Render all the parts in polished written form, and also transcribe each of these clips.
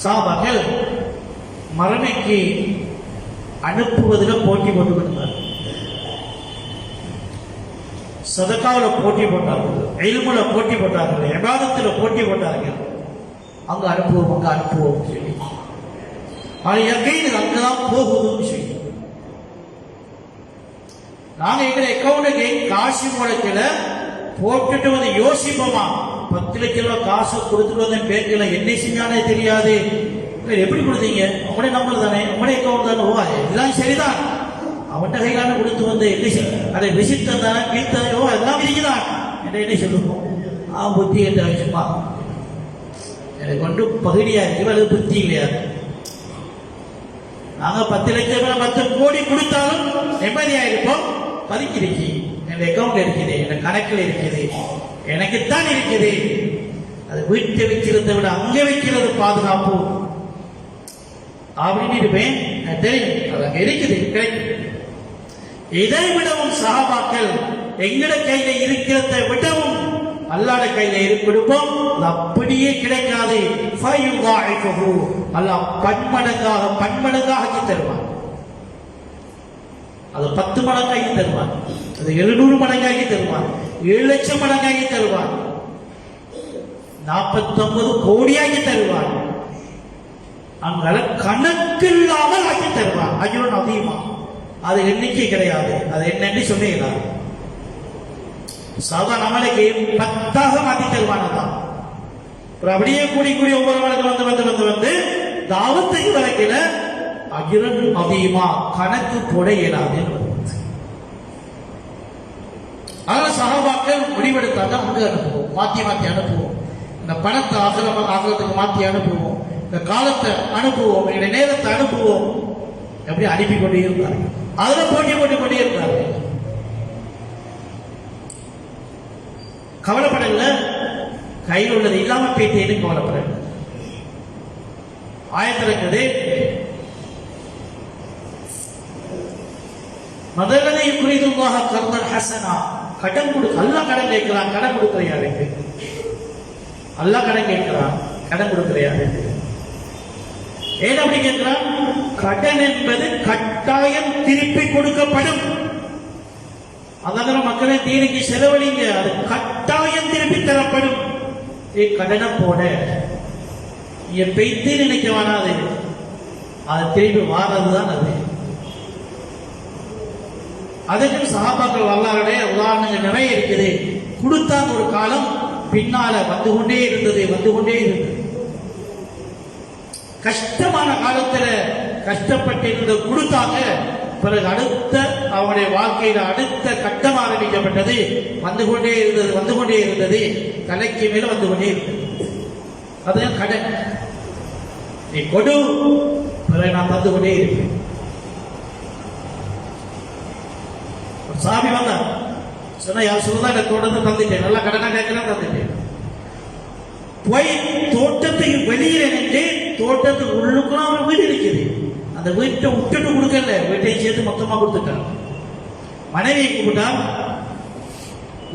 சஹாபாக்கள் மரணிக்கு அனுப்புவதில் போட்டி போட்டுக்கிட்டார். சதகாவில் போட்டி போட்டார்கள், இல்முல போட்டி போட்டார்கள், இபாதத்தில் போட்டி போட்டார்கள். அங்க அனுப்புவோம், அங்க அனுப்புவோம் சொல்லி அங்கதான் போகுதுன்னு சொல்லி நாங்க எங்களை அக்கௌண்ட்டுக்கு காசு முளைக்கல போட்டுட்டு வந்து யோசிப்போமா, 10 லட்சம் ரூபாய் காசு கொடுத்துட்டு வந்தேன் பேங்க்ல, என்ன செஞ்சானே தெரியாது. எப்படி கொடுத்தீங்க? உங்களுடைய நம்பர் தானே, உங்களுடைய அக்கௌண்ட் தானே. ஓ இதெல்லாம் சரிதான், அவன்கிட்ட கையிலான கொடுத்து வந்து அதை விசிட் தானே வீழ்த்தானே, ஓ அதெல்லாம் இருக்குதான் என்ன சொல்லுவோம். புத்தி என்ற விஷயமா எனக்கு ஒன்றும் பகுதியா இருக்கு, அது புத்தி இல்லையா. நாங்க 10 லட்சம் ரூபாய் 10 கோடி கொடுத்தாலும் நிம்மதியா இருப்போம். பதுக்கிருக்கு, என் அக்கௌண்ட் இருக்குது, என் கணக்கில் இருக்குது, எனக்குத்தான் இருக்குது. அது வீட்டை வைக்கிறதை விட அங்கே வைக்கிறது பாதுகாப்பு அப்படின்னு இருப்பேன். தெரியும், அது அங்க இருக்குது, கிடைக்கும். இதை விடவும் சஹாபாக்கள் எங்கட கையில இருக்கிறதை விடவும் அல்லாஹ் கையில கொடுப்போம். அது அப்படியே கிடைக்காது. அல்லாஹ் பன்மடங்காக ஆக்கி தருவான். அது 10 மடங்காகி தருவான், அது 700 மடங்காகி தருவான், 7 லட்சம் மடங்காகி தருவான், 49 கோடியாகி தருவான். அங்கால கணக்கில்லாமல் ஆக்கி தருவான். அஜ்ருன் அதீமா, அது எண்ணிக்கை கிடையாது. அது என்னன்னு சொல்லிடலாம். சாதா நம்மளுக்கு 10ஆக மாற்றி தருவானதான். அப்படியே கூடி கூடி ஒவ்வொரு மடங்கு வந்து தாவத்துக்கு வழக்கில அஜ்ருன் அதீமா, கணக்கு போட இயலாது. அதனால சஹாபாக்கள் முடிவெடுத்தாங்க, அங்க அனுப்புவோம், மாத்தி அனுப்புவோம். இந்த பணத்தை ஆகலத்துக்கு மாத்தி அனுப்புவோம், இந்த காலத்தை அனுப்புவோம், எங்களுடைய நேரத்தை அனுப்புவோம். எப்படி அனுப்பி கொண்டே இருந்தார்கள். அதுல போட்டி கொண்டே இருந்தார்கள். கவலைப்படல, கையில் உள்ளது இல்லாம பேட்டேன்னு கவலைப்படல. ஆயத்திறக்குது, முதல்ல குறிதுவாக கர்தல் ஹசனா, கடன் கொடுக்க அல்லாஹ் கடன் கேட்கிறான். கடன் கொடுக்கிற யாருக்கு? அல்லாஹ் கடன் கேட்கிறான், கடன் கொடுக்கிற யாருக்கு? ஏன் அப்படி கேட்கிறான்? கடன் என்பது கட்டாயம் திருப்பி கொடுக்கப்படும். அதனால மக்களே தீனுக்கு செலவழிங்க, அது கட்டாயம் திருப்பி தரப்படும். கடனை போட பெய்த்து நினைக்க வேணாது, அது திருப்பி வாரதுதான். அது அதுக்கு சஹாபாக்கள் வரலாறுடைய உதாரணங்கள் நிறைய இருக்குது. கொடுத்தாங்க ஒரு காலம், பின்னால வந்து கொண்டே இருந்தது. கஷ்டமான காலத்துல கஷ்டப்பட்டு கொடுத்தாங்க. பிறகு அடுத்த அவனுடைய வாழ்க்கையில அடுத்த கட்டம் ஆரம்பிக்கப்பட்டது. வந்து கொண்டே இருந்தது, தலைக்கு மேல வந்து கொண்டே இருந்தது. அதுதான் கடன். நீ கொடு, பிறகு நான் வந்து கொண்டே இருப்பேன். சாமி வந்தான், சொன்னா யார் சொல்லுதான் எனக்கு தொடர்ந்து தந்துட்டேன், நல்லா கடனா கேட்கலாம் தந்துட்டேன். போய் தோட்டத்துக்கு வெளியில நின்று தோட்டத்துக்கு உள்ளுக்குள்ள அவன் வீடு இருக்குது. அந்த வீட்டை விட்டுட்டு கொடுக்கல, வீட்டையும் சேர்த்து மொத்தமா கொடுத்துட்டான். மனைவியை கூப்பிட்டான்,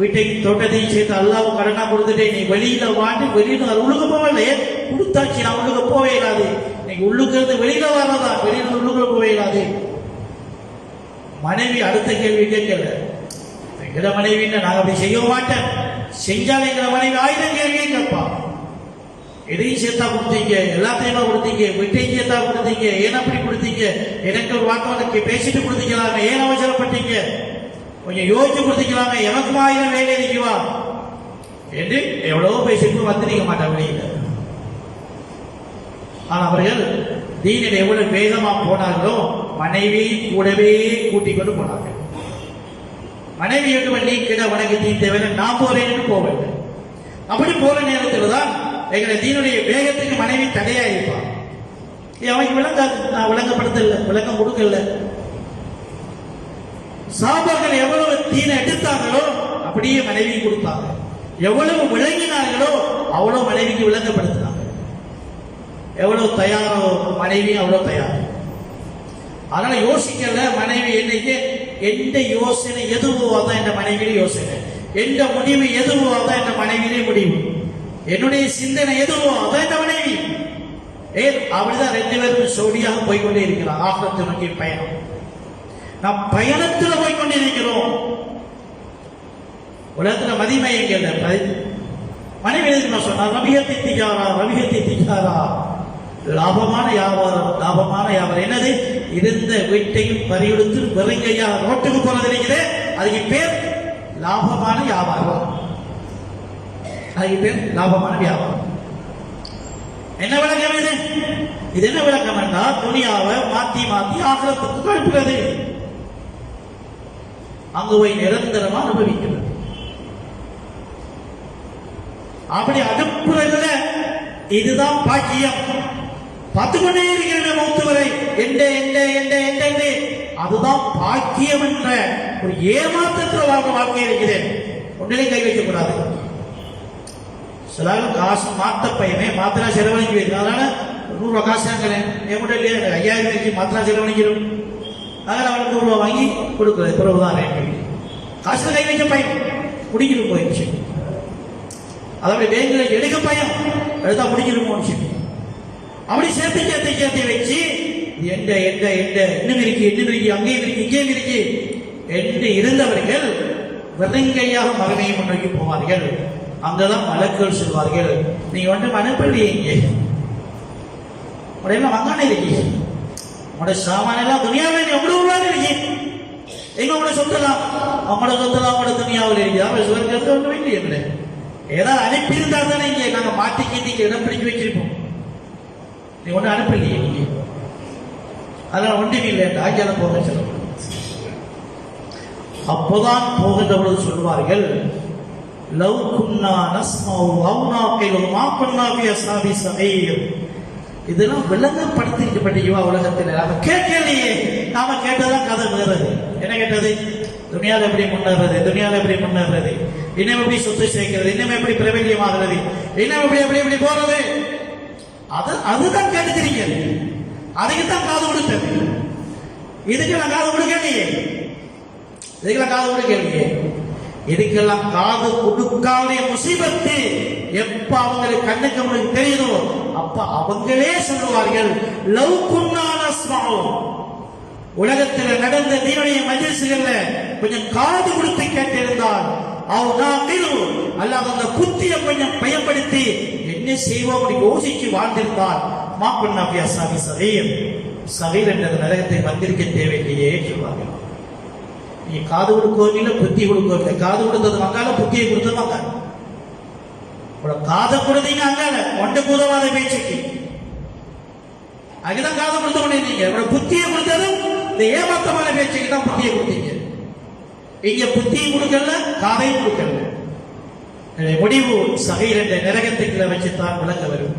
வீட்டையும் தோட்டத்தையும் சேர்த்து அல்லாவும் கடனா கொடுத்துட்டேன், நீ வெளியில வாண்டி வெளியில உள்ளுக்கு போகலையே, கொடுத்தாச்சு, நான் உள்ளுக்கு போவே இல்லாது. நீங்க உள்ளுக்கு இருந்து வெளியில வரதா, வெளியில உள்ளுக்குள்ள போவே இல்லாது. மனைவி அடுத்த கேள்வி கேட்கல, எங்கட மனைவி நாங்க அப்படி செய்ய மாட்டேன், செஞ்சாலும் எங்களை மனைவி 1000 கேள்வியே கேட்பா. எதையும் சேர்த்தா கொடுத்தீங்க, எல்லாத்தையுமா கொடுத்தீங்க, வீட்டையும் சேர்த்தா கொடுத்தீங்க, ஏன் அப்படி கொடுத்தீங்க, எனக்கு ஒரு வாக்கு பேசிட்டு கொடுத்தீங்களாங்க, ஏன் அவசரப்பட்டீங்க, கொஞ்சம் யோசிச்சு கொடுத்தீங்களாங்க, எனக்கும் 1000 வேலை இருக்குவா என்று எவ்வளவோ பேசிட்டு வந்திருக்க மாட்டாங்க வெளியில. ஆனா அவர்கள் தீனில் எவ்வளவு வேகமா போனார்களோ மனைவி கூடவே கூட்டிக் கொண்டு போனாங்க. மனைவி நீ கிட உனக்கு தீ தேவையில்லை, நான் போறேன்னு போவேன். அப்படி போற நேரத்தில் தான் எங்களை தீனுடைய வேகத்துக்கு மனைவி தடையா இருப்பான். அவனுக்கு விளங்காது, நான் விளங்கப்படுத்தல, விளக்கம் கொடுக்கல. சாபாக்கள் எவ்வளவு தீனை எடுத்தாங்களோ அப்படியே மனைவி கொடுத்தாங்க. எவ்வளவு விளங்கினார்களோ அவ்வளவு மனைவிக்கு விளங்கப்படுத்தினாங்க. எவ்வளவு தயாரோ மனைவி அவ்வளவு தயார். அதனால யோசிக்கல மனைவி. என்னைக்கு எந்த யோசனை எதுவோ அதான் என் மனைவியிலே யோசனை, எந்த முடிவு எதுவோ அதான் என் மனைவியிலே முடிவு, என்னுடைய சிந்தனை எதுவோ அதான் என் மனைவி. ஏன் அப்படிதான் ரெண்டு பேரும் சோடியாக போய்கொண்டே இருக்கிறார் ஆகிரத்தை நோக்கி பயணம். நாம் பயணத்தில் போய்கொண்டே இருக்கிறோம். உலகத்துல மதிமை எங்க மனைவி சொன்னார், ரபியத்தை திஜாரா ரபியத்தை திஜாரா, லாபமான வியாபாரம் லாபமான வியாபாரம். என்னது? இருந்த வீட்டையும் பறியெடுத்து வெறுங்கையா ரோட்டுக்கு போனது இருக்கிறது, அதுக்கு பேர் லாபமான வியாபாரம். அதுக்கு பேர் லாபமான வியாபாரம். என்ன விளக்கம் இது? இது என்ன விளக்கம் என்றால் துனியாவை மாத்தி மாத்தி ஆகிரத்துக்கு அனுப்புகிறது, அங்கு போய் நிரந்தரமா அனுபவிக்கிறது. அப்படி அனுப்புறதுல இதுதான் பாக்கியம். பார்த்துக்கொண்டே இருக்கிற மௌத்து வரை அதுதான் பாக்கியம் என்ற ஒரு ஏமாற்றத்தில் வாழ்க்கை இருக்கிறேன். ஒன்றிலே கை வைக்க கூடாது. சிலர் காசு மாத்த பையனே மாத்திரா செலவழிக்க வைக்கிறேன், அதனால 100 ரூபாய் காசு வாங்குறேன், என் கூட இல்லையா 5000 மாத்திரா செலவழிக்கிறோம், அதனால அவனுக்கு 100 ரூபாய் வாங்கி கொடுக்குறது பிறகுதான் காசுல கை வைக்க பையன் குடிக்கணும் போயிடுச்சு. அதோட பேங்க்ல எடுக்க பயம் எடுத்தா முடிக்கணுமோன்னு அப்படி சேர்த்து வச்சு இன்னும் இருக்கு அங்கேயும் இருக்கு இங்கேயும் இருக்கு என்று இருந்தவர்கள் வெறுங்கையாக மகனையும் முன்னோக்கி போவார்கள். அங்கதான் மலக்குகள் சொல்வார்கள், நீங்க வந்து மனப்பள்ளிங்க உடையெல்லாம் வங்கானே இருக்கு, உடைய சாமான எல்லாம் துணியாவே எவ்வளவு ரூபாய் இருக்கு, எங்க உங்களோட சொந்தலாம் அவங்களோட சொந்தலாம் அவங்களோட துணியாவில் இருக்கு. அவர் சுவர்க்கிறது ஒன்று வேண்டிய ஏதாவது அனுப்பியிருந்தா தானே இங்க நாங்க மாட்டிக்கு நீங்க இடம் பிடிக்க வச்சிருப்போம். நீ ஒண்ணு அனுப்பலையே, நீங்க அதெல்லாம் ஒன்றும் இல்லை ஆங்கிலம் போக சொல்ல. அப்போதான் போகின்ற பொழுது சொல்வார்கள், லவ் குன்னா நஸ்மௌ அவ் நாகிலு மா குன்னா ஃபி அஸ்ஹாபி ஸஈர். இதெல்லாம் விளங்கப்படுத்திக்கப்பட்ட உலகத்தில் நாம கேட்கலையே. நாம கேட்டதான் கதை வேறது. என்ன கேட்டது? துனியாவில் எப்படி முன்னேறது, துனியாவில் எப்படி முன்னேறது, இன்னும் எப்படி சொத்து சேர்க்கிறது, இன்னும் எப்படி பிரபல்யமாகிறது, இன்னும் எப்படி எப்படி எப்படி போறது, அதுதான் கேட்டுக்கிறீங்க. அதுக்குத்தான் காது கொடுத்தது. இதுக்கெல்லாம் காது கொடுக்கலையே, இதுக்கெல்லாம் காது கொடுக்கலையே. இதுக்கெல்லாம் காது கொடுக்காத முசீபத்து எப்ப அவங்களுக்கு கண்ணுக்கு அவங்களுக்கு தெரியுதோ அப்ப அவங்களே சொல்லுவார்கள், லவ் குன்னா நஸ்மஉ. உலகத்தில் நடந்த தீனுடைய மஜ்லிஸ்கள்ல கொஞ்சம் காது கொடுத்து கேட்டிருந்தால் அல்லாஹ் அந்த புத்தியை கொஞ்சம் பயன்படுத்தி என்ன செய்வோம் யோசிச்சு வாழ்ந்திருந்தால் மாக்குன்னா ஃபி அஸ்ஹாபி ஸஈர். ஸஈர் என்ற நரகத்தை வந்திருக்க தேவையில்லையே சொல்வார்கள். நீ காது கொடுக்கவும் இல்லை புத்தி கொடுக்கவும் இல்லை. காது கொடுத்தது மங்கால, புத்தியை கொடுத்தது மங்கால. காதை கொடுத்தீங்க அங்கால ஒன்று பூதவாத பேச்சுக்கு, அதுதான் காதை கொடுத்து கொண்டிருந்தீங்க. புத்தியை கொடுத்தது இந்த ஏமாத்தமான பேச்சுக்கு தான் புத்தியை கொடுத்தீங்க. இங்க புத்தியை கொடுக்கல, காதையும் கொடுக்கல. முடிவு ஸஈர் என்ற நரகத்துக்குள்ள வச்சுத்தான் விளங்க வரும்.